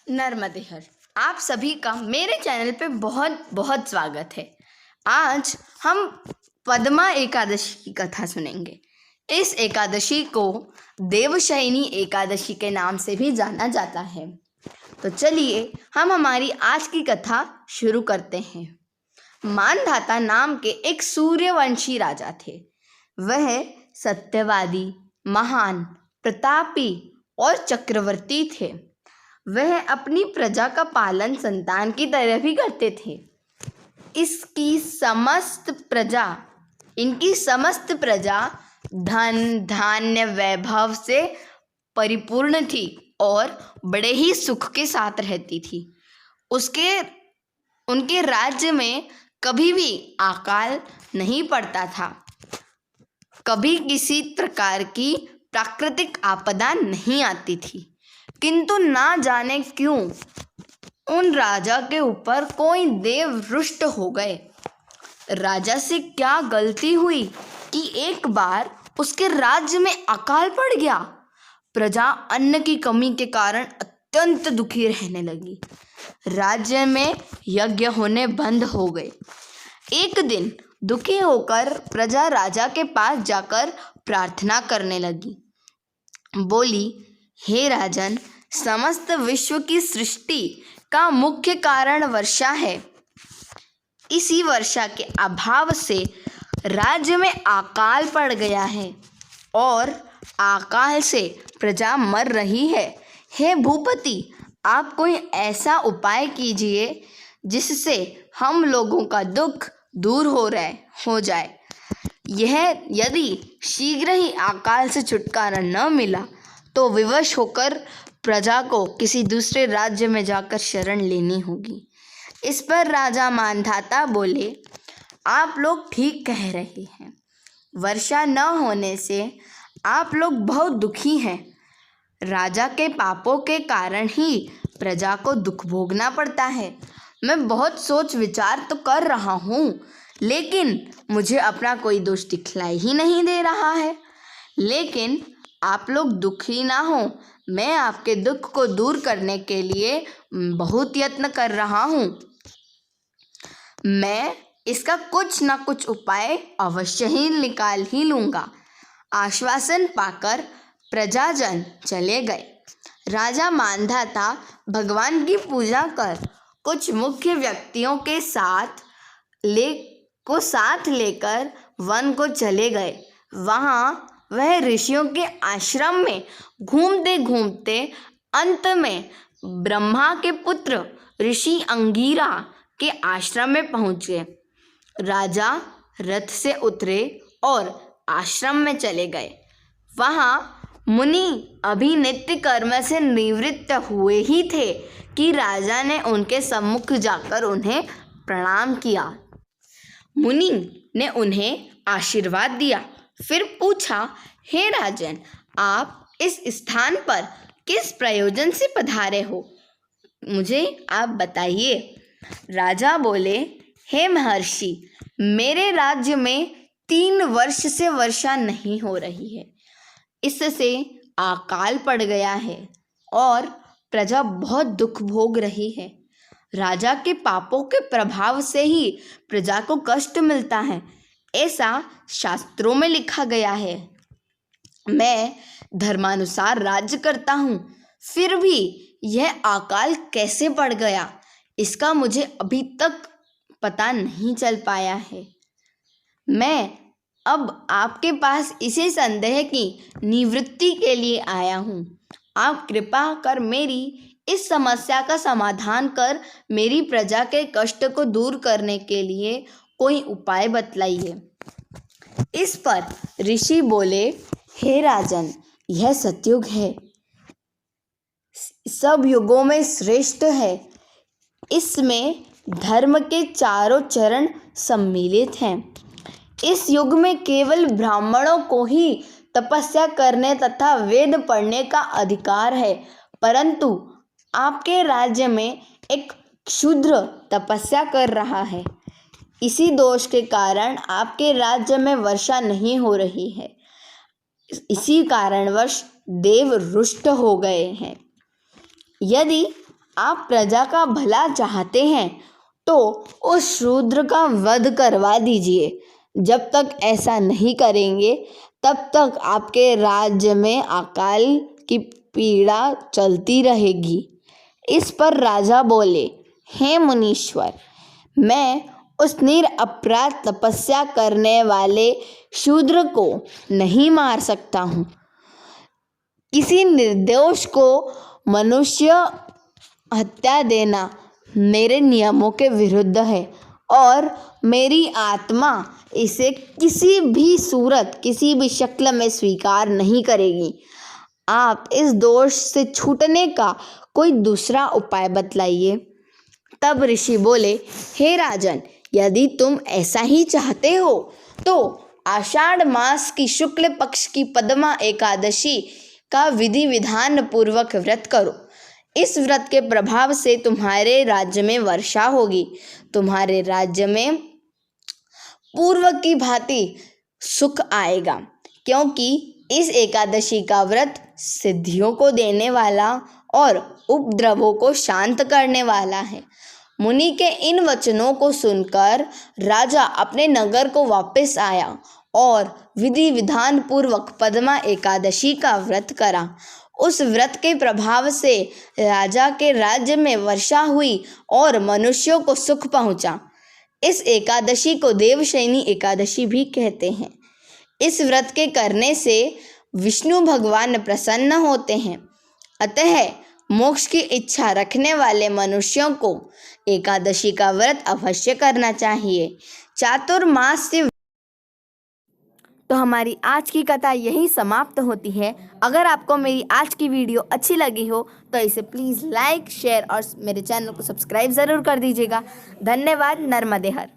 नर्मदे हर। आप सभी का मेरे चैनल पे बहुत बहुत स्वागत है। आज हम पद्मा एकादशी की कथा सुनेंगे। इस एकादशी को देवशयनी एकादशी के नाम से भी जाना जाता है। तो चलिए हम हमारी आज की कथा शुरू करते हैं। मानधाता नाम के एक सूर्यवंशी राजा थे। वह सत्यवादी, महान, प्रतापी और चक्रवर्ती थे। वह अपनी प्रजा का पालन संतान की तरह भी करते थे। इनकी समस्त प्रजा धन धान्य वैभव से परिपूर्ण थी और बड़े ही सुख के साथ रहती थी। उनके राज्य में कभी भी अकाल नहीं पड़ता था। कभी किसी प्रकार की प्राकृतिक आपदा नहीं आती थी। किंतु ना जाने क्यों उन राजा के ऊपर कोई देव रुष्ट हो गए। राजा से क्या गलती हुई कि एक बार उसके राज्य में अकाल पड़ गया। प्रजा अन्न की कमी के कारण अत्यंत दुखी रहने लगी। राज्य में यज्ञ होने बंद हो गए। एक दिन दुखी होकर प्रजा राजा के पास जाकर प्रार्थना करने लगी। बोली, हे राजन, समस्त विश्व की सृष्टि का मुख्य कारण वर्षा है। इसी वर्षा के अभाव से राज्य में अकाल पड़ गया है और अकाल से प्रजा मर रही है। हे भूपति, आप कोई ऐसा उपाय कीजिए जिससे हम लोगों का दुख दूर हो जाए। यदि शीघ्र ही अकाल से छुटकारा न मिला तो विवश होकर प्रजा को किसी दूसरे राज्य में जाकर शरण लेनी होगी। इस पर राजा मानधाता बोले, आप लोग ठीक कह रहे हैं। वर्षा न होने से आप लोग बहुत दुखी हैं। राजा के पापों के कारण ही प्रजा को दुख भोगना पड़ता है। मैं बहुत सोच विचार तो कर रहा हूँ, लेकिन मुझे अपना कोई दोष दिखलाई ही नहीं दे रहा है। लेकिन आप लोग दुखी ना हो, मैं आपके दुख को दूर करने के लिए बहुत यत्न कर रहा हूँ। मैं इसका कुछ ना कुछ उपाय अवश्य ही निकाल ही लूँगा। आश्वासन पाकर प्रजाजन चले गए। राजा मानधाता भगवान की पूजा कर कुछ मुख्य व्यक्तियों के साथ लेकर वन को चले गए। वहाँ वह ऋषियों के आश्रम में घूमते घूमते अंत में ब्रह्मा के पुत्र ऋषि अंगिरा के आश्रम में पहुँचे। राजा रथ से उतरे और आश्रम में चले गए। वहाँ मुनि अभी नित्य कर्म से निवृत्त हुए ही थे कि राजा ने उनके सम्मुख जाकर उन्हें प्रणाम किया। मुनि ने उन्हें आशीर्वाद दिया। फिर पूछा, हे राजन, आप इस स्थान पर किस प्रयोजन से पधारे हो, मुझे आप बताइए। राजा बोले, हे महर्षि, मेरे राज्य में 3 वर्ष से वर्षा नहीं हो रही है। इससे अकाल पड़ गया है और प्रजा बहुत दुख भोग रही है। राजा के पापों के प्रभाव से ही प्रजा को कष्ट मिलता है, ऐसा शास्त्रों में लिखा गया है। मैं धर्मानुसार राज्य करता हूँ, फिर भी यह अकाल कैसे पड़ गया, इसका मुझे अभी तक पता नहीं चल पाया है। मैं अब आपके पास इसी संदेह की निवृत्ति के लिए आया हूँ। आप कृपा कर मेरी इस समस्या का समाधान कर मेरी प्रजा के कष्ट को दूर करने के लिए कोई उपाय बतलाइए। इस पर ऋषि बोले, हे राजन, यह सतयुग है, सब युगों में श्रेष्ठ है। इसमें धर्म के चारों चरण सम्मिलित हैं। इस युग में केवल ब्राह्मणों को ही तपस्या करने तथा वेद पढ़ने का अधिकार है, परंतु आपके राज्य में एक शूद्र तपस्या कर रहा है। इसी दोष के कारण आपके राज्य में वर्षा नहीं हो रही है। इसी कारणवश देव रुष्ट हो गए हैं। यदि आप प्रजा का भला चाहते हैं तो उस शूद्र का वध करवा दीजिए। जब तक ऐसा नहीं करेंगे तब तक आपके राज्य में अकाल की पीड़ा चलती रहेगी। इस पर राजा बोले, हे मुनीश्वर, मैं उस निरपराध तपस्या करने वाले शूद्र को नहीं मार सकता हूँ। किसी निर्दोष को मनुष्य हत्या देना मेरे नियमों के विरुद्ध है और मेरी आत्मा इसे किसी भी सूरत, किसी भी शक्ल में स्वीकार नहीं करेगी। आप इस दोष से छूटने का कोई दूसरा उपाय बतलाइए। तब ऋषि बोले, हे राजन, यदि तुम ऐसा ही चाहते हो तो आषाढ़ मास की शुक्ल पक्ष की पद्मा एकादशी का विधि विधान पूर्वक व्रत करो। इस व्रत के प्रभाव से तुम्हारे राज्य में वर्षा होगी। तुम्हारे राज्य में पूर्व की भांति सुख आएगा, क्योंकि इस एकादशी का व्रत सिद्धियों को देने वाला और उपद्रवों को शांत करने वाला है। मुनि के इन वचनों को सुनकर राजा अपने नगर को वापस आया और विधि विधान पूर्वक पद्मा एकादशी का व्रत करा। उस व्रत के प्रभाव से राजा के राज्य में वर्षा हुई और मनुष्यों को सुख पहुंचा। इस एकादशी को देवशयनी एकादशी भी कहते हैं। इस व्रत के करने से विष्णु भगवान प्रसन्न होते हैं। अतः मोक्ष की इच्छा रखने वाले मनुष्यों को एकादशी का व्रत अवश्य करना चाहिए। चातुर्मास्य। तो हमारी आज की कथा यहीं समाप्त होती है। अगर आपको मेरी आज की वीडियो अच्छी लगी हो तो इसे प्लीज़ लाइक, शेयर और मेरे चैनल को सब्सक्राइब ज़रूर कर दीजिएगा। धन्यवाद। नर्मदे हर।